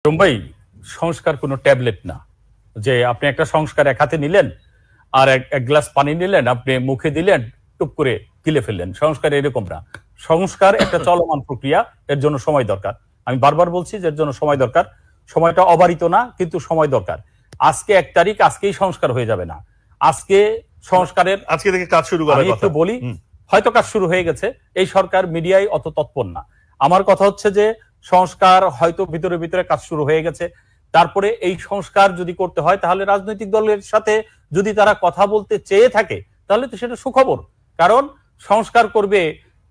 ভাই, সংস্কার কোনো ট্যাবলেট না যে আপনি একটা সংস্কার এক হাতে নিলেন আর এক গ্লাস পানি নিলেন, আপনি মুখে দিলেন, টুপ করে গিলে ফেললেন। সংস্কার এরকম না। সংস্কার একটা চলমান প্রক্রিয়া, এর জন্য সময় দরকার। আমি বারবার বলছি যে এর জন্য সময় দরকার। সময়টা অবারিত না, কিন্তু সময় দরকার। আজকে 1 তারিখ, আজকেই সংস্কার হয়ে যাবে না। আজকে সংস্কারের আজকে থেকে কাজ শুরু করার কথা। একটু বলি, হয়তো কাজ শুরু হয়ে গেছে। এই সরকার মিডিয়ায় অত তৎপর না। আমার কথা হচ্ছে যে সংস্কার হয়তো ভিতরে ভিতরে কাজ শুরু হয়ে গেছে। তারপরে এই সংস্কার যদি করতে হয়, তাহলে রাজনৈতিক দলের সাথে যদি তারা কথা বলতে চেয়ে থাকে, তাহলে তো সেটা সুখবর। কারণ সংস্কার করবে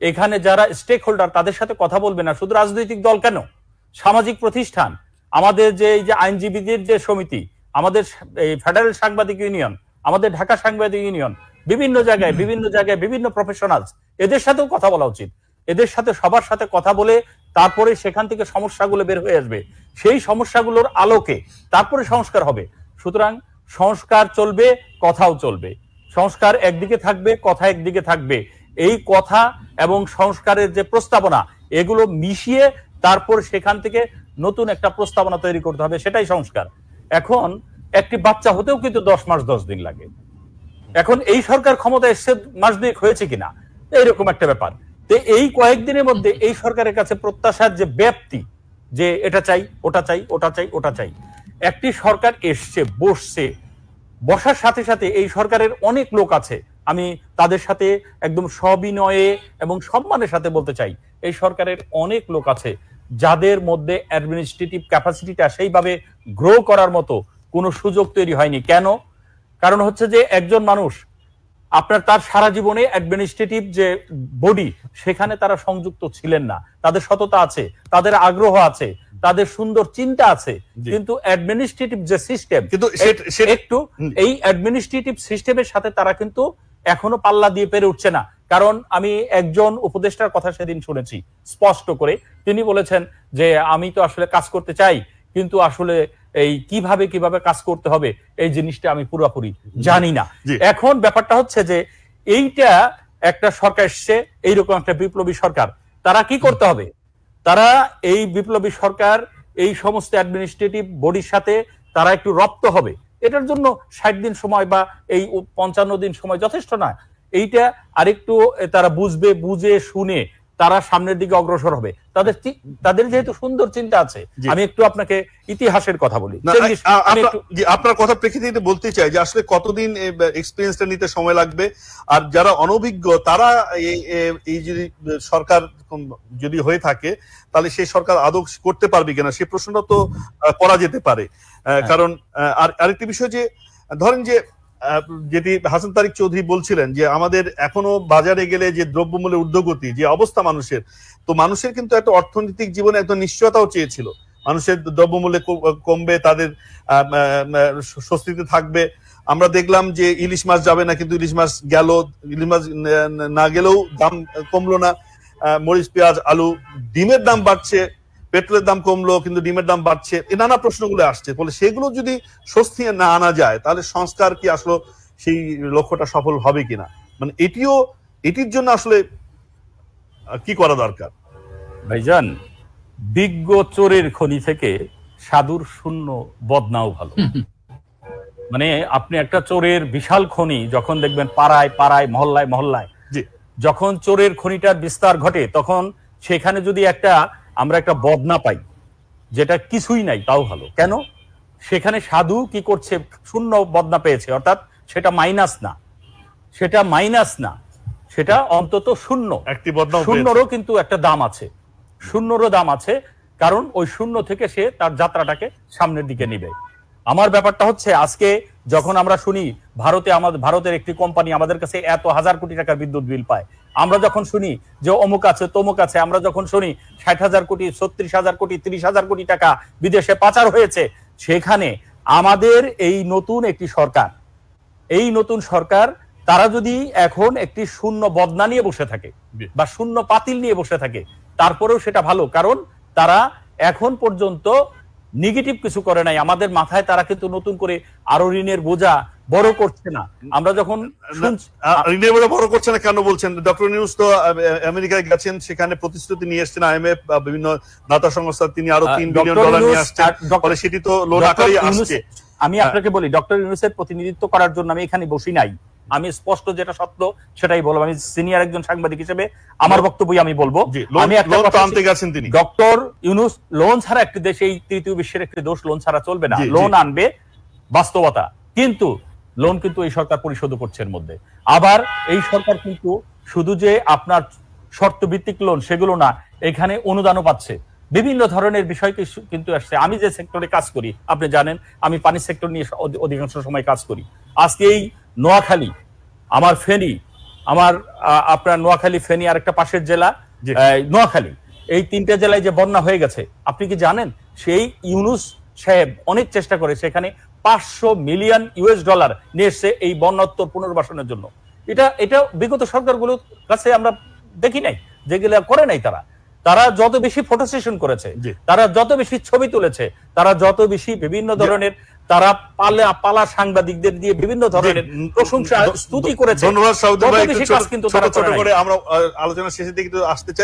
এখানে যারা স্টেক হোল্ডার, তাদের সাথে কথা বলবে না। শুধু রাজনৈতিক দল কেন, সামাজিক প্রতিষ্ঠান, আমাদের যে এই যে আইনজীবীদের যে সমিতি, আমাদের এই ফেডারেল সাংবাদিক ইউনিয়ন, আমাদের ঢাকা সাংবাদিক ইউনিয়ন, বিভিন্ন জায়গায় বিভিন্ন প্রফেশনালস, এদের সাথেও কথা বলা উচিত। এদের সাথে সবার সাথে কথা বলে তারপরে সেখান থেকে সমস্যাগুলো বের হয়ে আসবে। সেই সমস্যাগুলোর আলোকে তারপরে সংস্কার হবে। সুতরাং সংস্কার চলবে, কথাও চলবে। সংস্কার একদিকে থাকবে, কথা একদিকে থাকবে। এই কথা এবং সংস্কারের যে প্রস্তাবনা, এগুলো মিশিয়ে তারপর সেখান থেকে নতুন একটা প্রস্তাবনা তৈরি করতে হবে, সেটাই সংস্কার। এখন একটি বাচ্চা হতেও কিন্তু 10 মাস 10 দিন লাগে। এখন এই সরকার ক্ষমতা এসছে মাস 2 হয়েছে কিনা, এইরকম একটা ব্যাপার। তো এই কয়েকদিনের মধ্যে এই সরকারের কাছে প্রত্যাশার যে ব্যাপ্তি, যে এটা চাই, ওটা চাই, ওটা চাই, ওটা চাই। একটি সরকার এসছে, বসছে, বসার সাথে সাথে এই সরকারের অনেক লোক আছে, আমি তাদের সাথে একদম সবিনয়ে এবং সম্মানের সাথে বলতে চাই, এই সরকারের অনেক লোক আছে যাদের মধ্যে অ্যাডমিনিস্ট্রেটিভ ক্যাপাসিটিটা সেইভাবে গ্রো করার মতো কোনো সুযোগ তৈরি হয়নি। কেন? কারণ হচ্ছে যে একজন মানুষ আপনার তার সারা জীবনে অ্যাডমিনিস্ট্রেটিভ যে বডি, সেখানে তারা সংযুক্ত ছিলেন না। তাদের সততা আছে, তাদের আগ্রহ আছে, তাদের সুন্দর চিন্তা আছে, কিন্তু অ্যাডমিনিস্ট্রেটিভ যে সিস্টেম, কিন্তু একটু এই অ্যাডমিনিস্ট্রেটিভ সিস্টেমের সাথে তারা কিন্তু এখনো পাল্লা দিয়ে পেরে উঠছে না। কারণ আমি একজন উপদেষ্টার কথা সেদিন শুনেছি স্পষ্ট করে, তিনি বলেছেন যে আমি তো আসলে কাজ করতে চাই, কিন্তু আসলে এই কিভাবে কাজ করতে হবে এই জিনিসটা আমি পুরোপুরি জানি না। এখন ব্যাপারটা হচ্ছে যে এইটা একটা সরকার এসছে, এইরকম একটা বিপ্লবী সরকার, তারা কি করতে হবে? তারা এই বিপ্লবী সরকার এই সমস্ত অ্যাডমিনিস্ট্রেটিভ বডির সাথে তারা একটু রপ্ত হবে। এটার জন্য 60 দিন সময় বা এই 55 দিন সময় যথেষ্ট না। এইটা আরেকটু তারা বুঝবে, বুঝে শুনে তারা সামনের দিকে অগ্রসর হবে। তাদের যেহেতু সুন্দর চিন্তা আছে। আমি একটু আপনাকে ইতিহাসের কথা বলি। আপনার কথা প্রেক্ষিতে বলতে চাই যে আসলে কতদিন এক্সপেরিয়েন্সটা নিতে সময় লাগবে, আর যারা অনভিজ্ঞ তারা এই যদি সরকার যদি হয়ে থাকে, তাহলে সেই সরকার আদৌ করতে পারবে কিনা সে প্রশ্নটা তো করা যেতে পারে। কারণ আরেকটি বিষয় যে ধরেন যে যেটি হাসান তারিক চৌধুরী বলছিলেন যে আমাদের এখনো বাজারে গেলে যে দ্রব্যমূল্যের ঊর্ধ্বগতি, যে অবস্থা মানুষের কিন্তু একটা অর্থনৈতিক জীবনে একটা নিশ্চয়তাও চেয়েছিল। মানুষের দ্রব্যমূল্য কমবে, তাদের স্বস্তিতে থাকবে। আমরা দেখলাম যে ইলিশ মাছ যাবে না, কিন্তু ইলিশ মাছ গেল। ইলিশ মাছ না গেলেও দাম কমলো না। মরিচ, পেঁয়াজ, আলু, ডিমের দাম বাড়ছে, পেট্রোলের দাম কমলো কিন্তু ডিমের দাম বাড়ছে। এই নানা প্রশ্নগুলো আসছে। ফলে সেগুলো যদি স্বস্তি না আনা যায়, তাহলে সংস্কার কি আসলে সেই লক্ষ্যটা সফল হবে কিনা, মানে এটির জন্য আসলে কি করা দরকার? ভাইজান, বিজ্ঞ চোরের খনি থেকে সাধুর শূন্য বদনাও ভালো। মানে আপনি একটা চোরের বিশাল খনি যখন দেখবেন পাড়ায় পাড়ায়, মহল্লায় মহল্লায়, যখন চোরের খনিটার বিস্তার ঘটে, তখন সেখানে যদি আমরা একটা বদনা পাই যেটা কিছুই নাই, তাও ভালো। কেন? সেখানে সাধু কি করছে? শূন্য বদনা পেয়েছে, অর্থাৎ সেটা মাইনাস না, সেটা অন্তত শূন্য। শূন্যরও কিন্তু একটা দাম আছে, শূন্যরও দাম আছে, কারণ ওই শূন্য থেকে সে তার যাত্রাটাকে সামনের দিকে নিবে। আমার ব্যাপারটা হচ্ছে, আজকে যখন আমরা শুনি ভারতের একটি কোম্পানি আমাদের কাছে এত 1000 কোটি টাকার বিদ্যুৎ বিল পায়, আমরা যখন শুনি যে অমুক আছে তমুক আছে, আমরা যখন শুনি 60,000 কোটি, 36,000 কোটি, 30,000 কোটি টাকা বিদেশে পাচার হয়েছে, সেখানে আমাদের এই নতুন সরকার তারা যদি এখন একটি শূন্য বদনা নিয়ে বসে থাকে বা শূন্য পাতিল নিয়ে বসে থাকে, তারপরেও সেটা ভালো। কারণ তারা এখন পর্যন্ত নেগেটিভ কিছু করে নাই। আমাদের মাথায় তারা কিন্তু নতুন করে আরো ঋণের বোঝা বড় করছে না। আমরা যখন রিনিউয়েবল বড় করছে না কেন বলছেন? ডক্টর ইউনূস তো আমেরিকায় গেছেন, সেখানে প্রতিশ্রুতি নিয়ে এসেছেন, IMF বিভিন্ন দাতা সংস্থা, তিনি আরো $3 বিলিয়ন নিয়ে আসছেন, ফলে সেটি তো লোন আকারে আসছে। আমি আপনাকে বলি, ডক্টর ইউনূসের প্রতিনিধিত্ব করার জন্য আমি এখানে বসি নাই। আমি স্পষ্ট যেটা সত্য সেটাই বলবো। আমি সিনিয়র একজন সাংবাদিক হিসেবে আমার বক্তব্যই আমি বলবো। আমি একটা কথা আনতে গেছেন, তিনি ডক্টর ইউনূস লোন ছাড়া একটি দেশ, এই তৃতীয় বিশ্বের একটি দেশ লোন ছাড়া চলবে না, লোন আনবে, বাস্তবতা। কিন্তু লোন কিন্তু এই সরকার পরিশোধ করছে এর মধ্যে। আবার এই সরকার কিন্তু শুধু যে আপনার শর্ত ভিত্তিক লোন সেগুলো না, এখানে অনুদানও পাচ্ছে, বিভিন্ন ধরনের বিষয় কিন্তু আসছে। আমি যে সেক্টরে কাজ করি আপনি জানেন, আমি পানি সেক্টর নিয়ে অধিকাংশ সময় কাজ করি। আজকে এই নোয়াখালী, আমার ফেনী, আমার আপনার নোয়াখালী, ফেনী আর একটা পাশের জেলা নোয়াখালী, এই তিনটা জেলায় যে বন্যা হয়ে গেছে, আপনি কি জানেন? সেই ইউনূস সাহেব অনেক চেষ্টা করে সেখানে $500 মিলিয়ন নিয়ে এসছে এই বন্যাত্ম পুনর্বাসনের জন্য। এটা বিগত সরকারগুলোর কাছে আমরা দেখি নাই, যেগুলো করে নাই তারা যত বেশি ফটো সেশন করেছে, তারা যত বেশি ছবি তুলেছে, তারা যত বেশি বিভিন্ন ধরনের তারা পালা সাংবাদিকদের দিয়ে বিভিন্ন ধরনের প্রশংসা স্তুতি করেছে। ধন্যবাদ সাউদ্দিন ভাই। কিন্তু আমরা আলোচনা শেষের দিকে আসতে চাই।